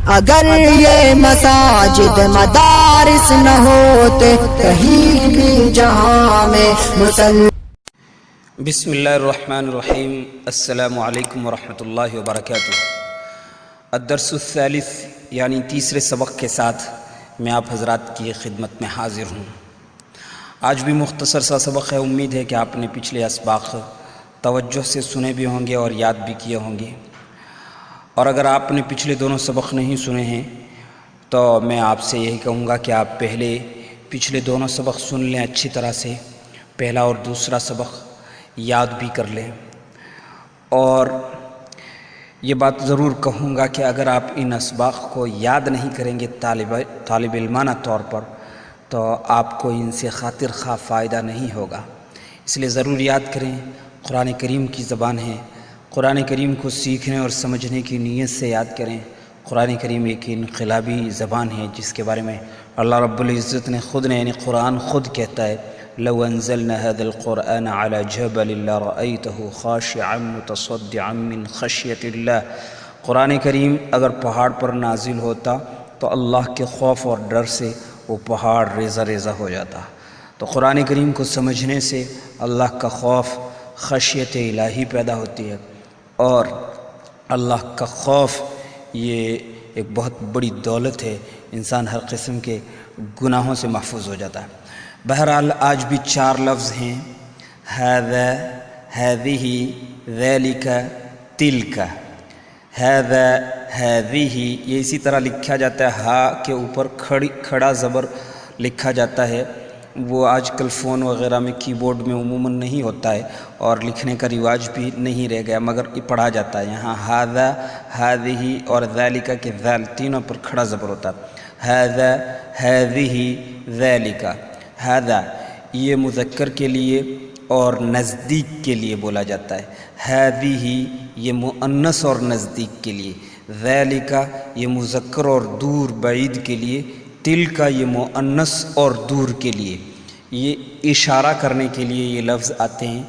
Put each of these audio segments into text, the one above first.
اگر یہ مساجد مدارس نہ ہوتے کہیں بھی جہاں میں بسم اللہ الرحمن الرحیم۔ السلام علیکم ورحمۃ اللہ وبرکاتہ۔ الدرس الثالث یعنی تیسرے سبق کے ساتھ میں آپ حضرات کی خدمت میں حاضر ہوں۔ آج بھی مختصر سا سبق ہے، امید ہے کہ آپ نے پچھلے اسباق توجہ سے سنے بھی ہوں گے اور یاد بھی کیے ہوں گے، اور اگر آپ نے پچھلے دونوں سبق نہیں سنے ہیں تو میں آپ سے یہی کہوں گا کہ آپ پچھلے دونوں سبق سن لیں اچھی طرح سے، پہلا اور دوسرا سبق یاد بھی کر لیں۔ اور یہ بات ضرور کہوں گا کہ اگر آپ ان اسباق کو یاد نہیں کریں گے طالب علمانہ طور پر تو آپ کو ان سے خاطر خواہ فائدہ نہیں ہوگا، اس لیے ضرور یاد کریں۔ قرآن کریم کی زبان ہے، قرآن کریم کو سیکھنے اور سمجھنے کی نیت سے یاد کریں۔ قرآن کریم ایک انقلابی زبان ہے جس کے بارے میں اللہ رب العزت نے خود نے یعنی قرآن خود کہتا ہے، لو انزلنا هذا القرآن على جبل لرأيته خاشعا متصدعا من خشية الله۔ قرآن کریم اگر پہاڑ پر نازل ہوتا تو اللہ کے خوف اور ڈر سے وہ پہاڑ ریزہ ریزہ ہو جاتا۔ تو قرآن کریم کو سمجھنے سے اللہ کا خوف، خشیت الہی پیدا ہوتی ہے، اور اللہ کا خوف یہ ایک بہت بڑی دولت ہے، انسان ہر قسم کے گناہوں سے محفوظ ہو جاتا ہے۔ بہرحال آج بھی 4 لفظ ہیں، ھذا، ھذہ، ذالک، تلک۔ ھذا، ھذہ یہ اسی طرح لکھا جاتا ہے، ہا کے اوپر کھڑا زبر لکھا جاتا ہے۔ وہ آج کل فون وغیرہ میں کی بورڈ میں عموماً نہیں ہوتا ہے اور لکھنے کا رواج بھی نہیں رہ گیا، مگر پڑھا جاتا ہے۔ یہاں ھذا، ھذہ اور ذالک کے ذال تینوں پر کھڑا زبر ہوتا ہے۔ ھذا، ھذہ، ذالک۔ ھذا یہ مذکر کے لیے اور نزدیک کے لیے بولا جاتا ہے، ھذہ یہ مؤنث اور نزدیک کے لیے، ذالک یہ مذکر اور دور بعید کے لیے، تلک یہ مؤنث اور دور کے لیے۔ یہ اشارہ کرنے کے لیے یہ لفظ آتے ہیں،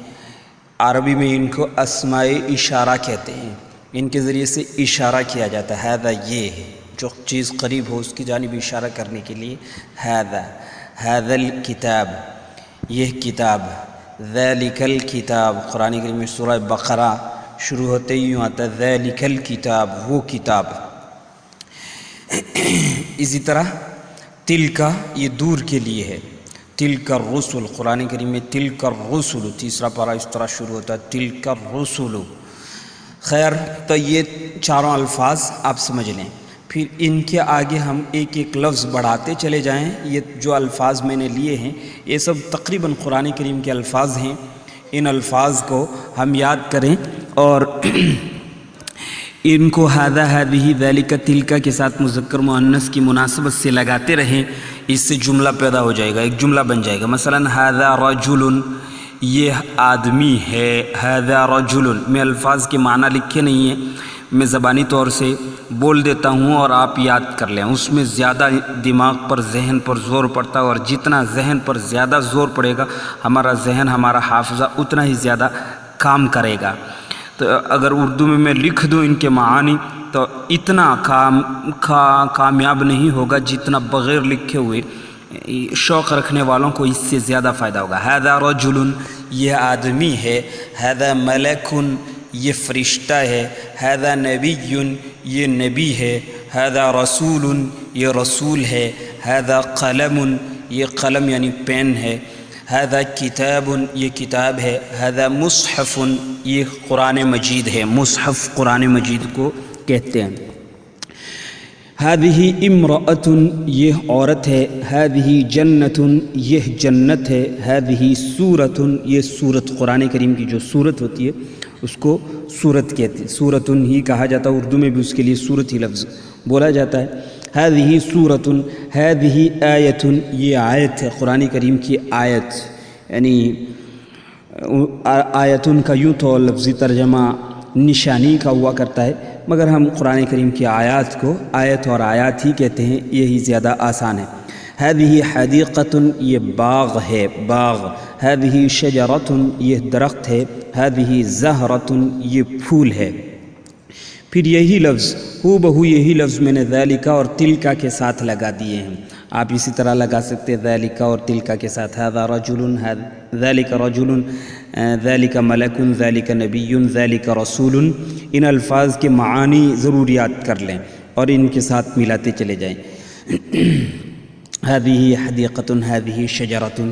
عربی میں ان کو اسماء اشارہ کہتے ہیں، ان کے ذریعے سے اشارہ کیا جاتا ہے۔ ھذا یہ ہے جو چیز قریب ہو اس کی جانب اشارہ کرنے کے لیے ھذا۔ ھذا الکتاب یہ کتاب، ذالک الکتاب قرآن کریم میں سورہ بقرہ شروع ہوتے ہی یوں آتا ہے، ذالک الکتاب وہ کتاب۔ اسی طرح تلک یہ دور کے لیے ہے، تلک الرسل قرآن کریم میں تلک الرسل تیسرا پارہ اس طرح شروع ہوتا ہے، تلک الرسل۔ خیر، تو یہ 4 الفاظ آپ سمجھ لیں، پھر ان کے آگے ہم ایک ایک لفظ بڑھاتے چلے جائیں۔ یہ جو الفاظ میں نے لیے ہیں یہ سب تقریباً قرآن کریم کے الفاظ ہیں، ان الفاظ کو ہم یاد کریں اور ان کو ھذا، ھذہ، ذالک، تلک کے ساتھ مذکر مؤنث کی مناسبت سے لگاتے رہیں، اس سے جملہ پیدا ہو جائے گا، ایک جملہ بن جائے گا۔ مثلا ھذا رجل یہ آدمی ہے، ھذا رجل میں الفاظ کے معنی لکھے نہیں ہیں، میں زبانی طور سے بول دیتا ہوں اور آپ یاد کر لیں، اس میں زیادہ دماغ پر ذہن پر زور پڑتا ہے، اور جتنا ذہن پر زیادہ زور پڑے گا ہمارا ذہن، ہمارا حافظہ اتنا ہی زیادہ کام کرے گا۔ تو اگر اردو میں لکھ دوں ان کے معانی تو اتنا کامیاب نہیں ہوگا جتنا بغیر لکھے ہوئے شوق رکھنے والوں کو اس سے زیادہ فائدہ ہوگا۔ ھذا رجل یہ آدمی ہے، ھذا ملک یہ فرشتہ ہے، ھذا نبی یہ نبی ہے، ھذا رسول یہ رسول ہے، ھذا قلم یہ قلم یعنی پین ہے، ھذا کتاب یہ کتاب ہے، ھذا مصحف یہ قرآن مجید ہے، مصحف قرآن مجید کو کہتے ہیں۔ ھذہ امرأۃ یہ عورت ہے، ھذہ جنۃ یہ جنت ہے، ھذہ سورۃ یہ سورت قرآن کریم کی جو سورت ہوتی ہے اس کو سورت کہتے ہیں، سورۃ ہی کہا جاتا ہے، اردو میں بھی اس کے لیے سورت ہی لفظ بولا جاتا ہے۔ ھذہ سورۃ، ھذہ آیۃ یہ آیت ہے قرآن کریم کی آیت، یعنی آیتن کا یوں تو لفظی ترجمہ نشانی کا ہوا کرتا ہے، مگر ہم قرآن کریم کی آیات کو آیت اور آیات ہی کہتے ہیں، یہی زیادہ آسان ہے۔ ھذہ حدیقۃ یہ باغ ہے، باغ۔ ھذہ شجرۃ یہ درخت ہے، ھذہ زہرۃ یہ پھول ہے۔ پھر یہی لفظ ہو بہو یہی لفظ میں نے ذالکا اور تلکا کے ساتھ لگا دیے ہیں. آپ اسی طرح لگا سکتے ہیں ذالکا اور تلکا کے ساتھ. ھذا رجل، ذالک رجل، ذالک ملک، ذالک نبی، ذالک رسول. ان الفاظ کے معانی ضرور یاد کر لیں اور ان کے ساتھ ملاتے چلے جائیں. هذه حدیقۃ، هذه شجرۃ،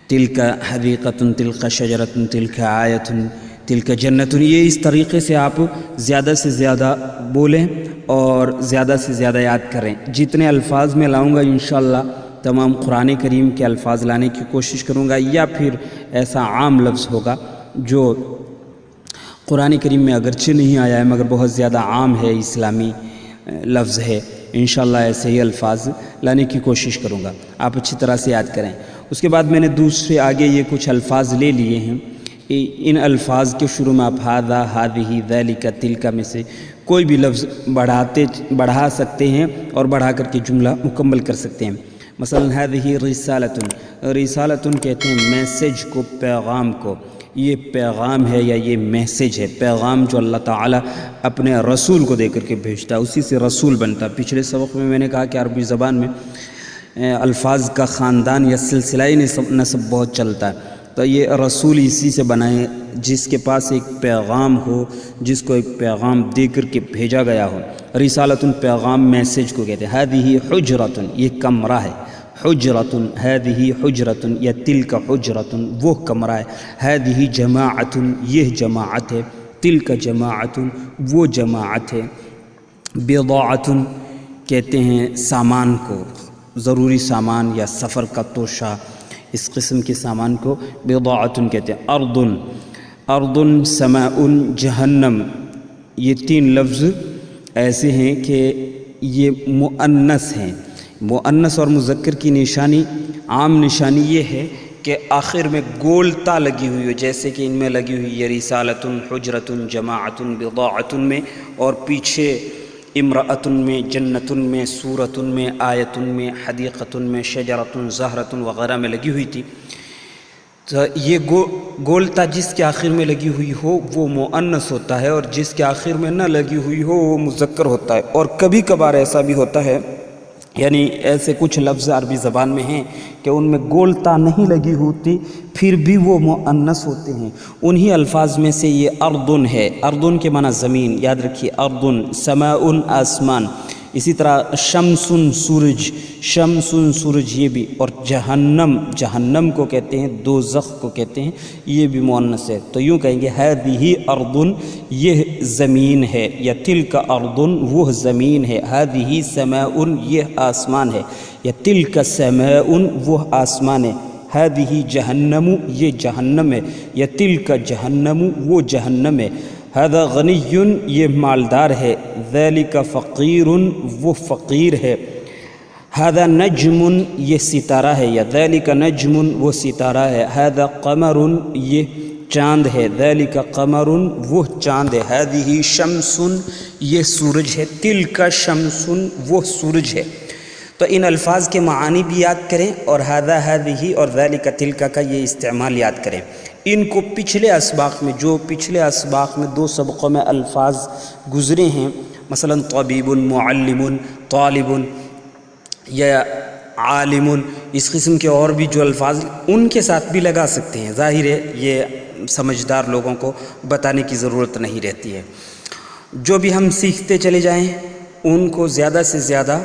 تلک حدیقۃ، تلک شجرۃ، تلک آیۃ، تلک جنت. یہ اس طریقے سے آپ زیادہ سے زیادہ بولیں اور زیادہ سے زیادہ یاد کریں. جتنے الفاظ میں لاؤں گا انشاءاللہ تمام قرآن کریم کے الفاظ لانے کی کوشش کروں گا، یا پھر ایسا عام لفظ ہوگا جو قرآن کریم میں اگرچہ نہیں آیا ہے مگر بہت زیادہ عام ہے، اسلامی لفظ ہے. انشاءاللہ ایسے ہی الفاظ لانے کی کوشش کروں گا، آپ اچھی طرح سے یاد کریں. اس کے بعد میں نے دوسرے آگے یہ کچھ الفاظ لے لیے ہیں. ان الفاظ کے شروع میں آپ ھذا، ھذہ، ذالک، تلک میں سے کوئی بھی لفظ بڑھا سکتے ہیں اور بڑھا کر کے جملہ مکمل کر سکتے ہیں. مثلا ھذہ رسالۃ، رسالۃ کہتے ہیں میسج کو، پیغام کو. یہ پیغام ہے یا یہ میسج ہے، پیغام جو اللہ تعالیٰ اپنے رسول کو دے کر کے بھیجتا ہے اسی سے رسول بنتا. پچھلے سبق میں نے کہا کہ عربی زبان میں الفاظ کا خاندان یا سلسلہ نسب بہت چلتا ہے، تو یہ رسول اسی سے بنا ہے جس کے پاس ایک پیغام ہو، جس کو ایک پیغام دے کر کے بھیجا گیا ہو. رسالۃ پیغام، میسج کو کہتے ہیں. ھذہ حجرۃ، یہ کمرہ ہے. حجرۃ، ھذہ حجرۃ، یا تلک حجرۃ، وہ کمرہ ہے. ھذہ جماعۃ، یہ جماعت ہے. تلک جماعۃ، وہ جماعت ہے. بضاعۃ کہتے ہیں سامان کو، ضروری سامان یا سفر کا توشہ، اس قسم کے سامان کو بضاعۃ کہتے ہیں. ارض، ارض، سماء، جہنم. یہ تین لفظ ایسے ہیں کہ یہ مؤنث ہیں. مؤنث اور مذکر کی نشانی، عام نشانی یہ ہے کہ آخر میں گول تا لگی ہوئی ہو، جیسے کہ ان میں لگی ہوئی ہے رسالۃ، حجرۃ، جماعۃ، بضاعۃ میں، اور پیچھے امرأۃ میں، جنت میں، سورۃ میں، آیۃ میں، حدیقۃ میں، شجرۃ، زہرۃ وغیرہ میں لگی ہوئی تھی. تو یہ گولتا جس کے آخر میں لگی ہوئی ہو وہ مؤنث ہوتا ہے، اور جس کے آخر میں نہ لگی ہوئی ہو وہ مذکر ہوتا ہے. اور کبھی کبھار ایسا بھی ہوتا ہے، یعنی ایسے کچھ لفظ عربی زبان میں ہیں کہ ان میں گولتا نہیں لگی ہوتی پھر بھی وہ مؤنث ہوتے ہیں. انہی الفاظ میں سے یہ اردن ہے. اردن کے معنی زمین، یاد رکھیے. اردن، سماء، آسمان. اسی طرح شمسن، سورج. شمسن، سورج، یہ بھی. اور جہنم، جہنم کو کہتے ہیں، دوزخ کو کہتے ہیں، یہ بھی مؤنث ہے. تو یوں کہیں گے ھذہ اردن، یہ زمین ہے. یا تلک اردن، وہ زمین ہے. ھذہ سماء، یہ آسمان ہے. یا تلک سماء، وہ آسمان ہے. ھذہ جہنم، یہ جہنم ہے. یا تلک جہنم، وہ جہنم ہے. ھذا غنی، یہ مالدار ہے. ذالک فقیر، وہ فقیر ہے. ھذا نجم، یہ ستارہ ہے. یا ذالک نجم، وہ ستارہ ہے. ھذا قمر، یہ چاند ہے. ذالک قمر، وہ چاند ہے. ھذہ شمس، یہ سورج ہے. تلک شمس، وہ سورج ہے. تو ان الفاظ کے معانی بھی یاد کریں اور ھذا، ھذہ اور ذالک، تلک کا یہ استعمال یاد کریں. ان کو پچھلے اسباق میں، جو پچھلے اسباق میں 2 سبقوں میں الفاظ گزرے ہیں، مثلا طبیب، معلم، طالب یا عالم، اس قسم کے اور بھی جو الفاظ ان کے ساتھ بھی لگا سکتے ہیں. ظاہر ہے یہ سمجھدار لوگوں کو بتانے کی ضرورت نہیں رہتی ہے. جو بھی ہم سیکھتے چلے جائیں ان کو زیادہ سے زیادہ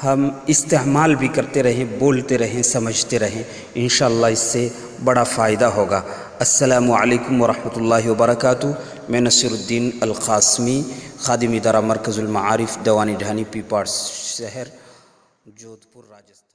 ہم استعمال بھی کرتے رہیں، بولتے رہیں، سمجھتے رہیں. انشاءاللہ اس سے بڑا فائدہ ہوگا. السلام علیکم ورحمۃ اللہ وبرکاتہ. میں نصیر الدین القاسمی، خادم ادارہ مرکز المعارف، دیوانی ڈھانی، پیپاڑ شہر، جودھپور، راجستھان.